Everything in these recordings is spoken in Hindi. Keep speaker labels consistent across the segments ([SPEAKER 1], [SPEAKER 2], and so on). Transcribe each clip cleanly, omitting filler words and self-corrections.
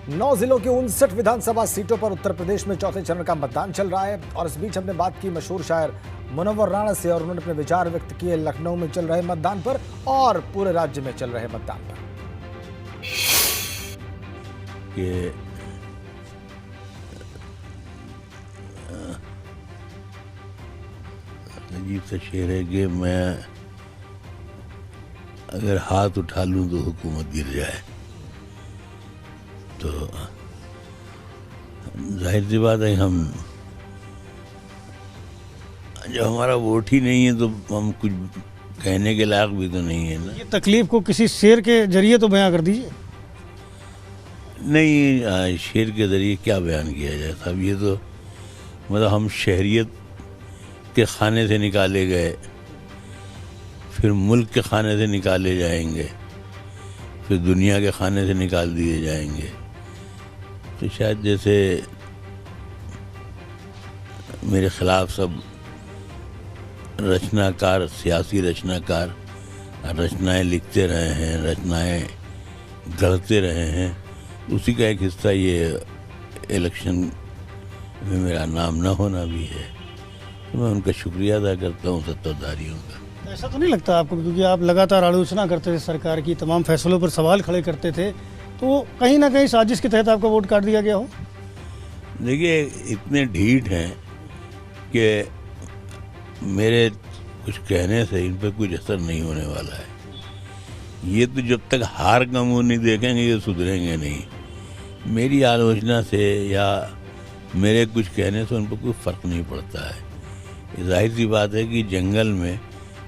[SPEAKER 1] 9 जिलों की 59 विधानसभा सीटों पर उत्तर प्रदेश में चौथे चरण का मतदान चल रहा है। और इस बीच हमने बात की मशहूर शायर मुनव्वर राणा से और उन्होंने अपने विचार व्यक्त किए लखनऊ में चल रहे मतदान पर और पूरे राज्य में चल रहे मतदान पर।
[SPEAKER 2] अजीब सा शेर है कि मैं अगर हाथ उठा लूं तो हुकूमत गिर जाए। तो जाहिर सी बात है, हम जब हमारा वोट ही नहीं है तो हम कुछ कहने के लायक भी तो नहीं है ना।
[SPEAKER 3] ये तकलीफ को किसी शेर के जरिए तो बयां कर दीजिए।
[SPEAKER 2] नहीं, शेर के जरिए क्या बयान किया जाए साहब। ये तो मतलब हम शहरियत के खाने से निकाले गए, फिर मुल्क के खाने से निकाले जाएंगे, फिर दुनिया के खाने से निकाल दिए जाएंगे। तो शायद जैसे मेरे खिलाफ सब रचनाकार, सियासी रचनाकार रचनाएं लिखते रहे हैं, रचनाएं गढ़ते रहे हैं, उसी का एक हिस्सा ये इलेक्शन में मेरा नाम न होना भी है। तो मैं उनका शुक्रिया अदा करता हूँ सत्ताधारियों का।
[SPEAKER 3] ऐसा तो नहीं लगता आपको, क्योंकि आप लगातार आलोचना करते थे सरकार की, तमाम फैसलों पर सवाल खड़े करते थे, तो कहीं ना कहीं साजिश के तहत आपका वोट काट दिया गया हो?
[SPEAKER 2] देखिए, इतने ढीठ हैं कि मेरे कुछ कहने से इन पर कुछ असर नहीं होने वाला है। ये तो जब तक हार का मुंह नहीं देखेंगे ये सुधरेंगे नहीं। मेरी आलोचना से या मेरे कुछ कहने से उन पर कोई फ़र्क नहीं पड़ता है। जाहिर सी बात है कि जंगल में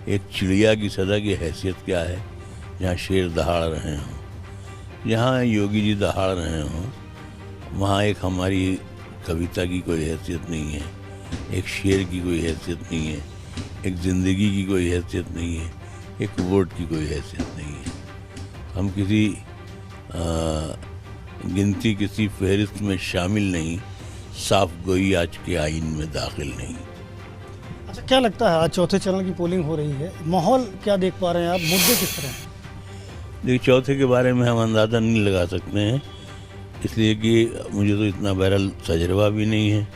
[SPEAKER 2] एक चिड़िया की सदा की हैसियत क्या है, जहाँ शेर दहाड़ रहे हों, जहाँ योगी जी दहाड़ रहे हों, वहाँ एक हमारी कविता की कोई हैसियत नहीं है, एक शेर की कोई हैसियत नहीं है, एक ज़िंदगी की कोई हैसियत नहीं है, एक वोट की कोई हैसियत नहीं है। हम किसी गिनती, किसी फहरिस्त में शामिल नहीं, साफ गोई आज के आइन में दाखिल नहीं।
[SPEAKER 3] अच्छा, क्या लगता है आज चौथे चरण की पोलिंग हो रही है, माहौल क्या देख पा रहे हैं आप, मुद्दे किस तरह हैं?
[SPEAKER 2] देखिए, चौथे के बारे में हम अंदाज़ा नहीं लगा सकते हैं, इसलिए कि मुझे तो इतना बहरहाल तजर्बा भी नहीं है,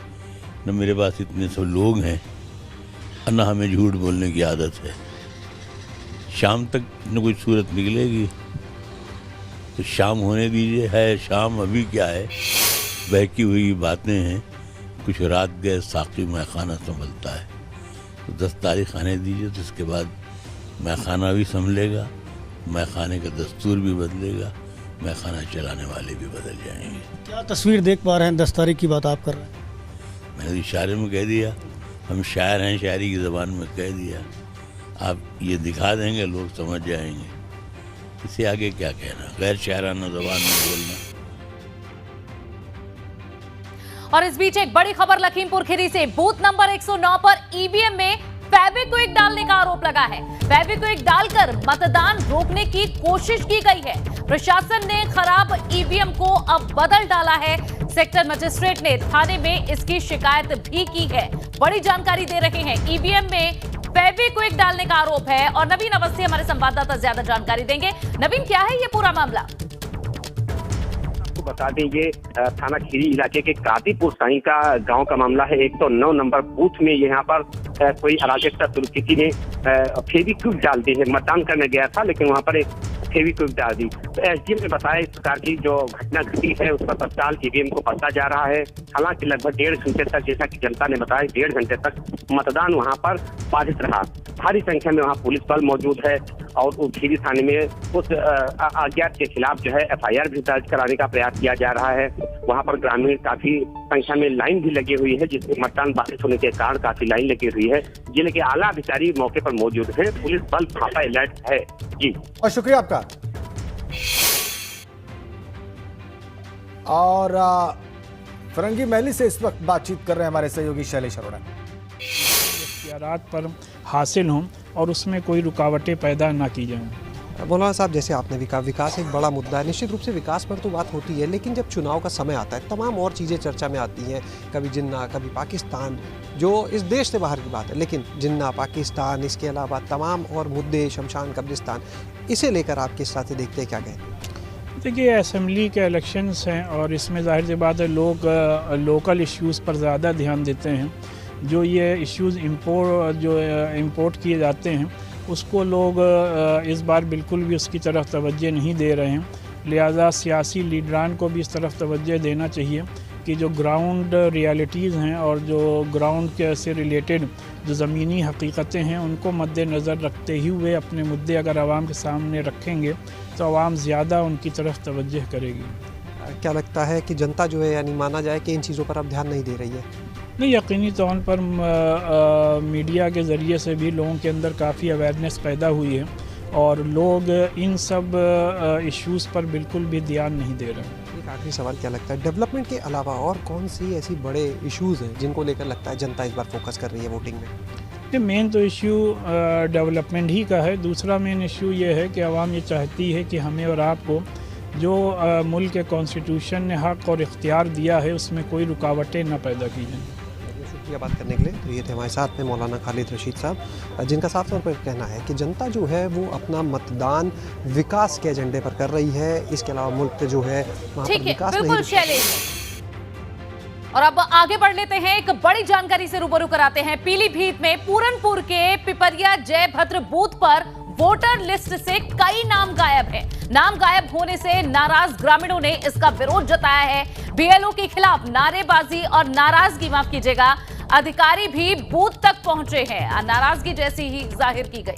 [SPEAKER 2] न मेरे पास इतने सब लोग हैं, और न हमें झूठ बोलने की आदत है। शाम तक न कोई सूरत निकलेगी, तो शाम होने दीजिए। है शाम, अभी क्या है, बहकी हुई बातें हैं, कुछ रात गए साकी मैखाना संभलता है। तो 10 तारीख आने दीजिए, तो इसके बाद मैखाना भी संभलेगा, मैखाने का दस्तूर भी बदलेगा, मैखाना चलाने वाले भी बदल जाएंगे।
[SPEAKER 3] क्या तस्वीर देख पा रहे हैं? 10 तारीख की बात आप कर रहे हैं।
[SPEAKER 2] मैंने इशारे में कह दिया, हम शायर हैं, शायरी की ज़बान में कह दिया। आप ये दिखा देंगे, लोग समझ जाएंगे। इससे आगे क्या कहना, गैर शायराना ज़बान में बोलना।
[SPEAKER 4] और इस बीच एक बड़ी खबर लखीमपुर खीरी से। बूथ नंबर 109 पर ईवीएम में फेविक्विक डालने का आरोप लगा है। फेविक्विक डालकर मतदान रोकने की कोशिश की गई है। प्रशासन ने खराब ईवीएम को अब बदल डाला है। सेक्टर मजिस्ट्रेट ने थाने में इसकी शिकायत भी की है। बड़ी जानकारी दे रहे हैं, ईवीएम में फेविक्विक डालने का आरोप है। और नवीन अवस्थी हमारे संवाददाता ज्यादा जानकारी देंगे। नवीन, क्या है ये पूरा मामला?
[SPEAKER 5] बता दें, ये थाना खीरी इलाके के कादीपुर साई का गांव का मामला है। 109 नंबर बूथ में यहाँ पर कोई अराजकता शुरू किसी ने फेविक्विक डाल दी है। मतदान करने गया था, लेकिन वहाँ पर एक फेविक्विक डाल दी। तो एसडीएम ने बताया इस प्रकार की जो घटना घटी है उस पर तत्काल ईवीएम को पलटा जा रहा है। हालांकि लगभग 1.5 घंटे तक, जैसा कि जनता ने बताया, 1.5 घंटे तक मतदान वहाँ पर बाधित रहा। भारी संख्या में वहाँ पुलिस बल मौजूद है और उस खीरी थाने में उस अज्ञात के खिलाफ जो है एफआईआर भी दर्ज कराने का प्रयास किया जा रहा है। वहाँ पर ग्रामीण काफी संख्या में लाइन भी लगी हुई है, जिसमें मतदान बाधित होने के कारण काफी लाइन लगी हुई है। जिले के आला अधिकारी मौके पर मौजूद है, पुलिस बल वहाँ पर अलर्ट है। जी,
[SPEAKER 1] और शुक्रिया आपका। और फरंगी महली से इस वक्त बातचीत कर रहे हैं हमारे सहयोगी शैलेश अरोड़ा।
[SPEAKER 6] इख्तियारात पर हासिल हों और उसमें कोई रुकावटें पैदा ना की जाएं।
[SPEAKER 7] मौलाना साहब, जैसे आपने भी कहा, विकास एक बड़ा मुद्दा है। निश्चित रूप से विकास पर तो बात होती है, लेकिन जब चुनाव का समय आता है तमाम और चीज़ें चर्चा में आती हैं। कभी जिन्ना, कभी पाकिस्तान, जो इस देश से बाहर की बात है, लेकिन जिन्ना, पाकिस्तान, इसके अलावा तमाम और मुद्दे, शमशान कब्रिस्तान, इसे लेकर आप किस तरह से देखते हैं, क्या कहते हैं?
[SPEAKER 6] देखिए, असेंबली के इलेक्शंस हैं और इसमें जाहिर सी बात है लोग लोकल इश्यूज़ पर ज़्यादा ध्यान देते हैं। जो ये इश्यूज़ इंपोर्ट किए जाते हैं उसको लोग इस बार बिल्कुल भी उसकी तरफ तवज्जो नहीं दे रहे हैं। लिहाजा सियासी लीडरान को भी इस तरफ तवज्जो देना चाहिए कि जो ग्राउंड रियलिटीज़ हैं और जो ग्राउंड के से रिलेटेड जो ज़मीनी हकीकतें हैं उनको मद्देनज़र रखते ही हुए अपने मुद्दे अगर आवाम के सामने रखेंगे तो आवाम ज़्यादा उनकी तरफ तवज्जो करेगी।
[SPEAKER 7] क्या लगता है कि जनता जो है, यानी माना जाए कि इन चीज़ों पर अब ध्यान नहीं दे रही है?
[SPEAKER 6] नहीं, यकीनी तौर पर मीडिया के ज़रिए से भी लोगों के अंदर काफ़ी अवेयरनेस पैदा हुई है और लोग इन सब इश्यूज़ पर बिल्कुल भी ध्यान नहीं दे रहे हैं।
[SPEAKER 7] एक आखिरी सवाल, क्या लगता है डेवलपमेंट के अलावा और कौन सी ऐसी बड़े इश्यूज़ हैं जिनको लेकर लगता है जनता इस बार फोकस कर रही है वोटिंग में?
[SPEAKER 6] ये मेन तो इशू डेवलपमेंट ही का है। दूसरा मेन इशू ये है कि आवाम ये चाहती है कि हमें और आपको जो मुल्क के कॉन्स्टिट्यूशन ने हक़ और इख्तियार दिया है उसमें कोई रुकावटें न पैदा की जाएँ।
[SPEAKER 7] शुक्रिया बात करने के लिए। तो ये थे हमारे साथ में मौलाना खालिद रशीद साहब, जिनका साफ तौर पर कहना है कि जनता जो है वो अपना मतदान विकास के एजेंडे पर कर रही है, इसके अलावा मुल्क जो है वहाँ पर विकास नहीं।
[SPEAKER 4] बिल्कुल शैलेश। और अब आगे बढ़ लेते हैं, एक बड़ी जानकारी से रूबरू कराते हैं। पीलीभीत में पूरनपुर के पिपरिया जयभद्र बूथ पर वोटर लिस्ट से कई नाम गायब हैं। नाम गायब होने से नाराज ग्रामीणों ने इसका विरोध जताया है। बीएलओ के खिलाफ नारेबाजी और नाराजगी, माफ कीजिएगा, अधिकारी भी बूथ तक पहुंचे हैं। नाराजगी जैसी ही जाहिर की गई।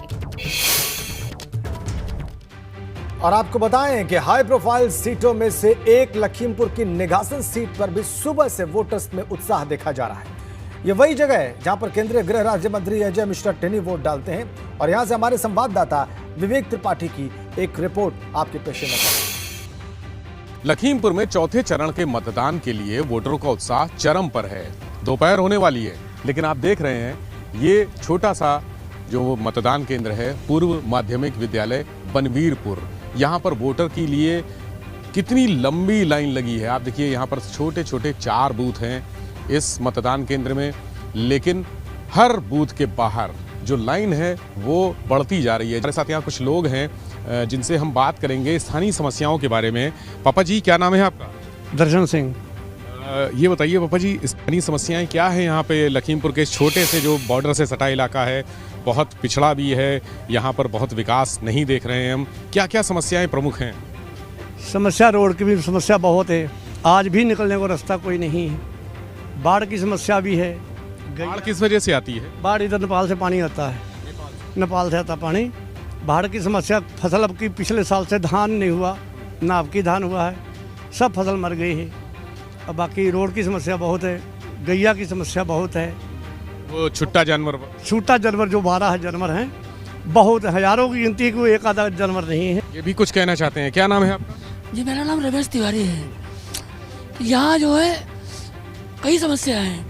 [SPEAKER 1] और आपको बताएं कि हाई प्रोफाइल सीटों में से एक लखीमपुर की निघासन सीट पर भी सुबह से वोटर्स में उत्साह देखा जा रहा है। ये वही जगह है जहां पर केंद्रीय गृह राज्य मंत्री अजय मिश्रा टेनी वोट डालते हैं। और यहां से हमारे संवाददाता विवेक त्रिपाठी की एक रिपोर्ट आपके पेश नजर।
[SPEAKER 8] लखीमपुर में चौथे चरण के मतदान के लिए वोटरों का उत्साह चरम पर है। दोपहर होने वाली है, लेकिन आप देख रहे हैं ये छोटा सा जो मतदान केंद्र है पूर्व माध्यमिक विद्यालय बनवीरपुर। यहाँ पर वोटर के लिए कितनी लंबी लाइन लगी है। आप देखिए यहाँ पर छोटे छोटे 4 बूथ हैं इस मतदान केंद्र में, लेकिन हर बूथ के बाहर जो लाइन है वो बढ़ती जा रही है। हमारे साथ यहाँ कुछ लोग हैं जिनसे हम बात करेंगे स्थानीय समस्याओं के बारे में। पापा जी, क्या नाम है आपका?
[SPEAKER 3] दर्शन सिंह।
[SPEAKER 8] ये बताइए पापा जी, स्थानीय समस्याएं क्या है यहाँ पे? लखीमपुर के छोटे से जो बॉर्डर से सटा इलाका है, बहुत पिछड़ा भी है, यहाँ पर बहुत विकास नहीं देख रहे हैं हम। क्या क्या समस्याएं प्रमुख हैं?
[SPEAKER 3] समस्या रोड की भी समस्या बहुत है, आज भी निकलने को रास्ता कोई नहीं है। बाढ़ की समस्या भी है।
[SPEAKER 8] बाढ़ किस वजह से आती है?
[SPEAKER 3] बाढ़ इधर नेपाल से पानी आता है, नेपाल से आता पानी। बाढ़ की समस्या, फसल अब की पिछले साल से धान नहीं हुआ, ना अब की धान हुआ है, सब फसल मर गई है। अब बाकी रोड की समस्या बहुत है, गैया की समस्या बहुत है।
[SPEAKER 8] वो छुट्टा जानवर
[SPEAKER 3] जो 12 जानवर हैं, बहुत हजारों की गिनती, कोई एक आधा जानवर नहीं है।
[SPEAKER 8] ये भी कुछ कहना चाहते हैं। क्या नाम है आपका?
[SPEAKER 9] जी, मेरा नाम रमेश तिवारी है। यहाँ जो है कई समस्या है,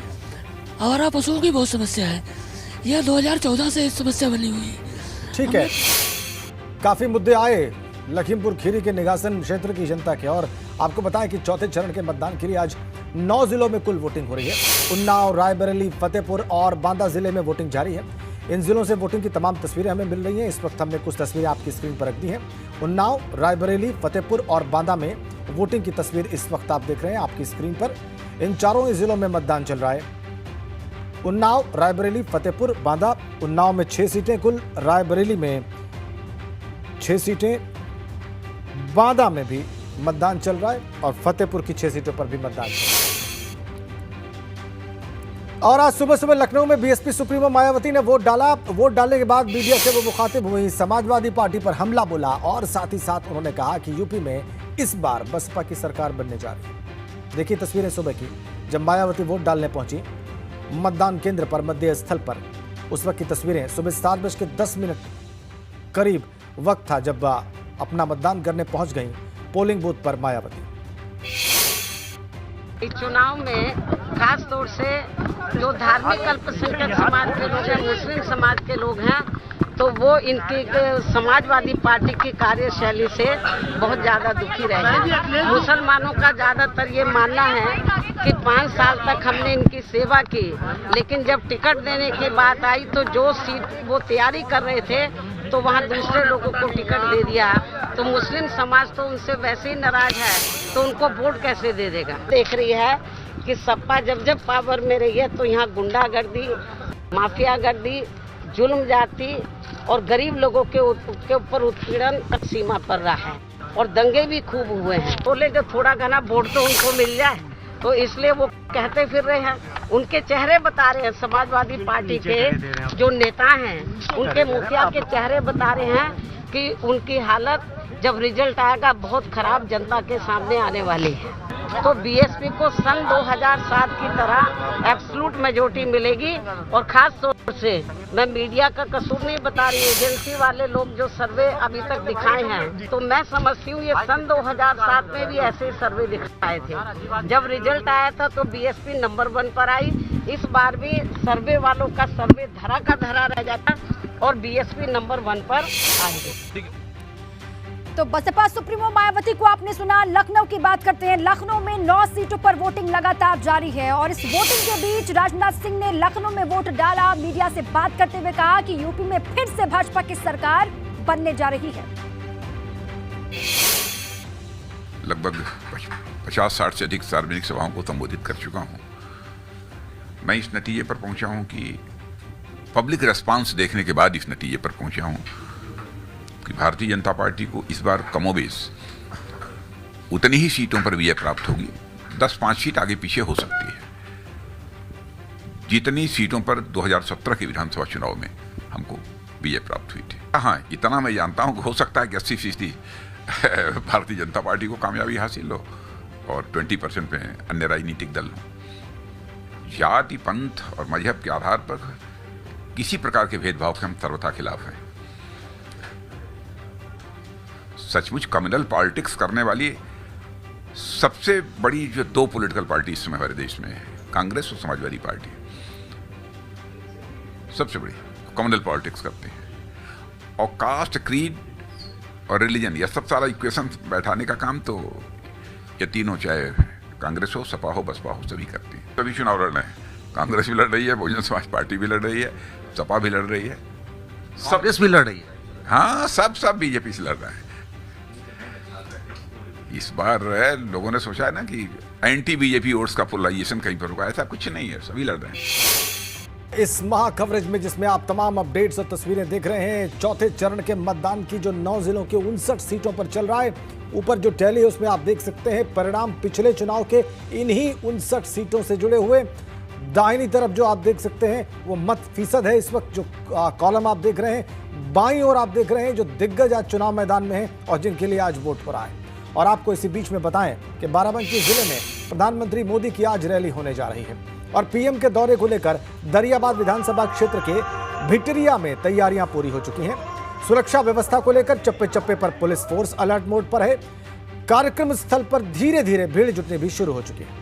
[SPEAKER 9] आवारा पशुओं की बहुत समस्या है। यह 2014 से समस्या बनी हुई है।
[SPEAKER 1] ठीक है, काफी मुद्दे आए लखीमपुर खीरी के निघासन क्षेत्र की जनता के। और आपको बताएं कि चौथे चरण के मतदान के लिए आज 9 जिलों में कुल वोटिंग हो रही है। उन्नाव, रायबरेली, फतेहपुर और बांदा जिले में वोटिंग जारी है। इन जिलों से वोटिंग की तमाम तस्वीरें हमें मिल रही हैं। इस वक्त हमने कुछ तस्वीरें आपकी स्क्रीन पर रख दी हैं। उन्नाव, रायबरेली, फतेहपुर और बांदा में वोटिंग की तस्वीर इस वक्त आप देख रहे हैं आपकी स्क्रीन पर। इन चारों ही जिलों में मतदान चल रहा है। उन्नाव, रायबरेली, फतेहपुर, बांदा। उन्नाव में 6 सीटें कुल, रायबरेली में 6 सीटें, बांदा में भी मतदान चल रहा है और फतेहपुर की 6 सीटों पर भी मतदान चल रहा है। और आज सुबह सुबह लखनऊ में बीएसपी सुप्रीमो मायावती ने वोट डाला। वोट डालने के बाद मीडिया से वो मुखातिब हुई, समाजवादी पार्टी पर हमला बोला और साथ ही साथ उन्होंने कहा कि यूपी में इस बार बसपा की सरकार बनने जा रही है। देखिए तस्वीरें सुबह की, जब मायावती वोट डालने पहुंची मतदान केंद्र पर, मतदेय स्थल पर। उस वक्त की तस्वीरें, सुबह 7:10 करीब वक्त था जब अपना मतदान करने पहुंच गई पोलिंग बूथ पर मायावती।
[SPEAKER 10] इस चुनाव में खास तौर से जो धार्मिक अल्पसंख्यक समाज के लोग हैं, मुस्लिम समाज के लोग हैं, तो वो इनकी समाजवादी पार्टी की कार्यशैली से बहुत ज़्यादा दुखी रहे हैं। मुसलमानों का ज़्यादातर ये मानना है कि 5 साल तक हमने इनकी सेवा की, लेकिन जब टिकट देने की बात आई तो जो सीट वो तैयारी कर रहे थे तो वहाँ दूसरे लोगों को टिकट दे दिया। तो तो मुस्लिम समाज तो उनसे वैसे ही नाराज है, तो उनको वोट कैसे दे देगा। देख रही है कि सपा जब जब पावर में रही है तो यहाँ गुंडागर्दी, माफियागर्दी, जुल्म जाति और गरीब लोगों के ऊपर उत्पीड़न सीमा पर रहा है और दंगे भी खूब हुए हैं। बोले जो थोड़ा घना वोट तो उनको मिल जाए, तो इसलिए वो कहते फिर रहे हैं। उनके चेहरे बता रहे हैं, समाजवादी पार्टी के जो नेता हैं उनके मुखिया के चेहरे बता रहे हैं कि उनकी हालत जब रिजल्ट आएगा बहुत खराब जनता के सामने आने वाली है। तो बीएसपी को सन 2007 की तरह एब्सोल्यूट मेजॉरिटी मिलेगी। और खास तौर से मैं मीडिया का कसूर नहीं बता रही, एजेंसी वाले लोग जो सर्वे अभी तक दिखाए हैं, तो मैं समझती हूँ ये सन 2007 में भी ऐसे सर्वे दिखाए थे। जब रिजल्ट आया था तो बीएसपी नंबर 1 पर आई। इस बार भी सर्वे वालों का सर्वे धरा का धरा रह जाता और बीएसपी नंबर 1 पर आएगी।
[SPEAKER 11] तो बसपा सुप्रीमो मायावती को आपने सुना। लखनऊ की बात करते हैं। लखनऊ में 9 सीटों पर वोटिंग लगातार जारी है और इस वोटिंग के बीच राजनाथ सिंह ने लखनऊ में वोट डाला। मीडिया से बात करते हुए कहा कि यूपी में फिर से भाजपा की सरकार बनने जा रही है।
[SPEAKER 12] लगभग 50-60 से अधिक सार्वजनिक सभाओं को संबोधित कर चुका हूं। मैं इस नतीजे पर पहुंचा हूं कि पब्लिक रेस्पॉन्स देखने के बाद इस नतीजे पर पहुंचा हूं कि भारतीय जनता पार्टी को इस बार कमोबेश उतनी ही सीटों पर विजय प्राप्त होगी। 10-5 सीट आगे पीछे हो सकती है, जितनी सीटों पर 2017 के विधानसभा चुनाव में हमको विजय प्राप्त हुई थी। हाँ, इतना मैं जानता हूं कि हो सकता है कि 80% भारतीय जनता पार्टी को कामयाबी हासिल हो और 20% में अन्य राजनीतिक दल हो। जाति, पंथ और मजहब के आधार पर किसी प्रकार के भेदभाव के हम सर्वथा खिलाफ हैं। सचमुच कम्युनल पॉलिटिक्स करने वाली सबसे बड़ी जो 2 पॉलिटिकल पार्टी इस समय हमारे देश में है, कांग्रेस और समाजवादी पार्टी, सबसे बड़ी कम्युनल पॉलिटिक्स करते हैं। और कास्ट, क्रीड और रिलीजन, यह सब सारा इक्वेशन बैठाने का काम तो ये तीनों, चाहे कांग्रेस हो, सपा हो, बसपा हो, सभी करती हैं। सभी चुनाव लड़ रहे हैं। कांग्रेस भी लड़ रही है, बहुजन समाज पार्टी भी लड़ रही है, सपा भी लड़ रही है, सब
[SPEAKER 13] भी लड़ रही है।
[SPEAKER 12] हाँ, सब बीजेपी से लड़ रहा है। इस बार लोगों ने सोचा है ना कि एंटी बीजेपी वोट्स का पोलराइजेशन कहीं पर होगा, ऐसा कुछ नहीं है, सभी लड़ रहे हैं।
[SPEAKER 1] इस महा कवरेज में जिसमें आप तमाम अपडेट्स और तस्वीरें देख रहे हैं, चौथे चरण के मतदान की जो 9 जिलों के 59 सीटों पर चल रहा है। ऊपर जो टैली है उसमें आप देख सकते हैं परिणाम पिछले चुनाव के इन्हीं 59 सीटों से जुड़े हुए। दाहिनी तरफ जो आप देख सकते हैं वो मत फीसद है। इस वक्त जो कॉलम आप देख रहे हैं, बाईं ओर आप देख रहे हैं जो दिग्गज आज चुनाव मैदान में हैं और जिनके लिए आज वोट पर आए। और आपको इसी बीच में बताएं कि बाराबंकी जिले में प्रधानमंत्री मोदी की आज रैली होने जा रही है और पीएम के दौरे को लेकर दरियाबाद विधानसभा क्षेत्र के भिटरिया में तैयारियां पूरी हो चुकी हैं। सुरक्षा व्यवस्था को लेकर चप्पे चप्पे पर पुलिस फोर्स अलर्ट मोड पर है। कार्यक्रम स्थल पर धीरे धीरे भीड़ जुटनी भी शुरू हो चुकी है।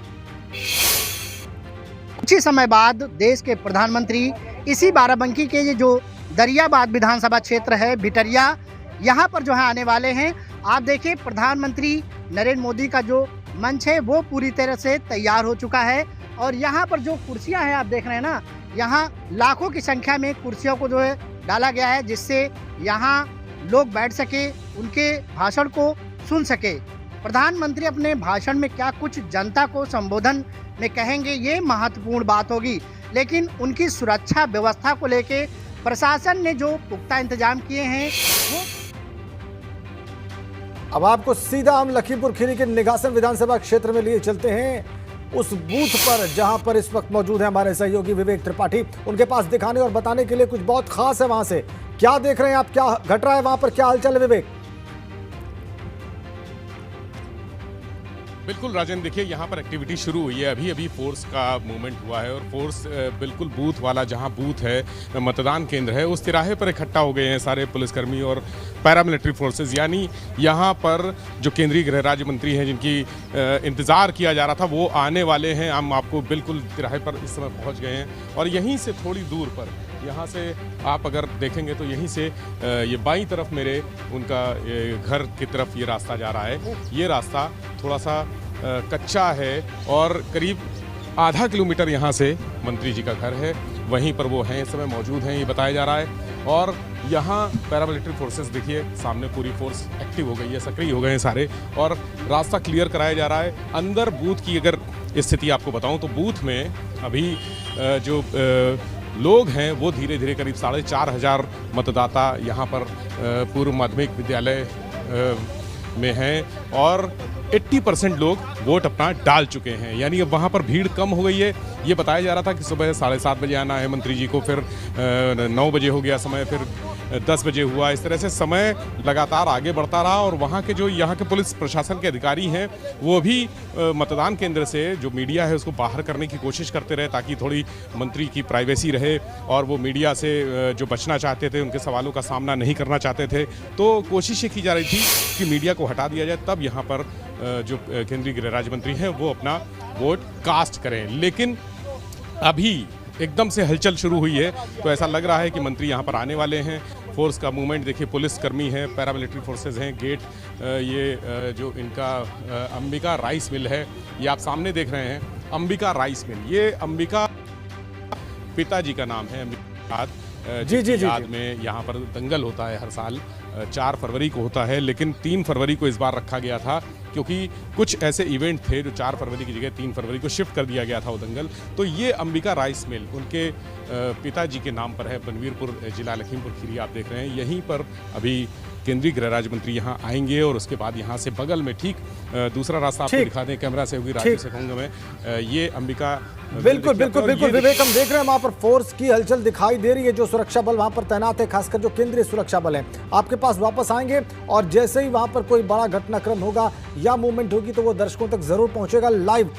[SPEAKER 13] कुछ ही समय बाद देश के प्रधानमंत्री इसी बाराबंकी के ये जो दरियाबाद विधानसभा क्षेत्र है भिटरिया, यहाँ पर जो है आने वाले हैं। आप देखिए प्रधानमंत्री नरेंद्र मोदी का जो मंच है वो पूरी तरह से तैयार हो चुका है और यहाँ पर जो कुर्सियाँ हैं आप देख रहे हैं ना, यहाँ लाखों की संख्या में कुर्सियों को जो है डाला गया है जिससे यहाँ लोग बैठ सके, उनके भाषण को सुन सके। प्रधानमंत्री अपने भाषण में क्या कुछ जनता को संबोधन में कहेंगे ये महत्वपूर्ण बात होगी, लेकिन उनकी सुरक्षा व्यवस्था को लेके प्रशासन ने जो पुख्ता इंतजाम किए हैं वो।
[SPEAKER 1] अब आपको सीधा हम लखीमपुर खीरी के निगासन विधानसभा क्षेत्र में लिए चलते हैं, उस बूथ पर जहां पर इस वक्त मौजूद है हमारे सहयोगी विवेक त्रिपाठी। उनके पास दिखाने और बताने के लिए कुछ बहुत खास है। वहां से क्या देख रहे हैं आप, क्या घट रहा है वहां पर, क्या हालचाल है विवेक?
[SPEAKER 8] बिल्कुल राजन, देखिए यहाँ पर एक्टिविटी शुरू हुई है। अभी अभी फोर्स का मूवमेंट हुआ है और फोर्स बिल्कुल बूथ वाला, जहाँ बूथ है, मतदान केंद्र है, उस तिराहे पर इकट्ठा हो गए हैं सारे पुलिसकर्मी और पैरामिलिट्री फोर्सेस। यानी यहाँ पर जो केंद्रीय गृह राज्य मंत्री हैं जिनकी इंतज़ार किया जा रहा था वो आने वाले हैं। हम आपको बिल्कुल तिराहे पर इस समय पहुँच गए हैं और यहीं से थोड़ी दूर पर, यहाँ से आप अगर देखेंगे तो यहीं से ये बाईं तरफ मेरे उनका घर की तरफ ये रास्ता जा रहा है। ये रास्ता थोड़ा सा कच्चा है और करीब आधा किलोमीटर यहाँ से मंत्री जी का घर है, वहीं पर वो हैं, इस समय मौजूद हैं, ये बताया जा रहा है। और यहाँ पैरामिलिट्री फोर्सेस देखिए सामने पूरी फोर्स एक्टिव हो गई है, सक्रिय हो गए हैं सारे, और रास्ता क्लियर कराया जा रहा है। अंदर बूथ की अगर स्थिति आपको बताऊं तो बूथ में अभी जो लोग हैं वो धीरे धीरे करीब 4,500 मतदाता यहाँ पर पूर्व माध्यमिक विद्यालय में हैं और 80% लोग वोट अपना डाल चुके हैं, यानी अब वहाँ पर भीड़ कम हो गई है। ये बताया जा रहा था कि सुबह 7:30 बजे आना है मंत्री जी को, फिर 9 बजे हो गया समय, फिर 10 बजे हुआ। इस तरह से समय लगातार आगे बढ़ता रहा और वहाँ के जो यहाँ के पुलिस प्रशासन के अधिकारी हैं वो भी मतदान केंद्र से जो मीडिया है उसको बाहर करने की कोशिश करते रहे ताकि थोड़ी मंत्री की प्राइवेसी रहे, और वो मीडिया से जो बचना चाहते थे, उनके सवालों का सामना नहीं करना चाहते थे, तो कोशिश ये की जा रही थी कि मीडिया को हटा दिया जाए, तब यहाँ पर जो केंद्रीय गृह राज्य मंत्री हैं वो अपना वोट कास्ट करें। लेकिन अभी एकदम से हलचल शुरू हुई है, तो ऐसा लग रहा है कि मंत्री यहाँ पर आने वाले हैं। फोर्स का मूवमेंट देखिए, पुलिसकर्मी हैं, पैरामिलिट्री फोर्सेस हैं, गेट ये जो इनका अंबिका राइस मिल है, ये आप सामने देख रहे हैं अंबिका राइस मिल, ये अंबिका पिताजी का नाम है। जी याद में यहाँ पर दंगल होता है हर साल, 4 फरवरी को होता है, लेकिन 3 फरवरी को इस बार रखा गया था क्योंकि कुछ ऐसे इवेंट थे जो 4 फरवरी की जगह 3 फरवरी को शिफ्ट कर दिया गया था वो दंगल। तो ये अंबिका राइस मिल उनके पिताजी के नाम पर है, बनवीरपुर जिला लखीमपुर खीरी आप देख रहे हैं। यहीं पर अभी केंद्रीय गृह राज्य मंत्री यहाँ आएंगे और उसके बाद यहाँ से बगल में ठीक दूसरा रास्ता आपको दिखा दें, कैमरा से होगी, राज्य से कहूँगा मैं, ये अंबिका
[SPEAKER 1] बिल्कुल विवेक, हम देख रहे हैं वहां पर फोर्स की हलचल दिखाई दे रही है। जो सुरक्षा बल वहां पर तैनात है, खासकर जो केंद्रीय सुरक्षा बल है, आपके पास वापस आएंगे और जैसे ही वहां पर कोई बड़ा घटनाक्रम होगा या मूवमेंट होगी तो वो दर्शकों तक जरूर पहुंचेगा लाइव।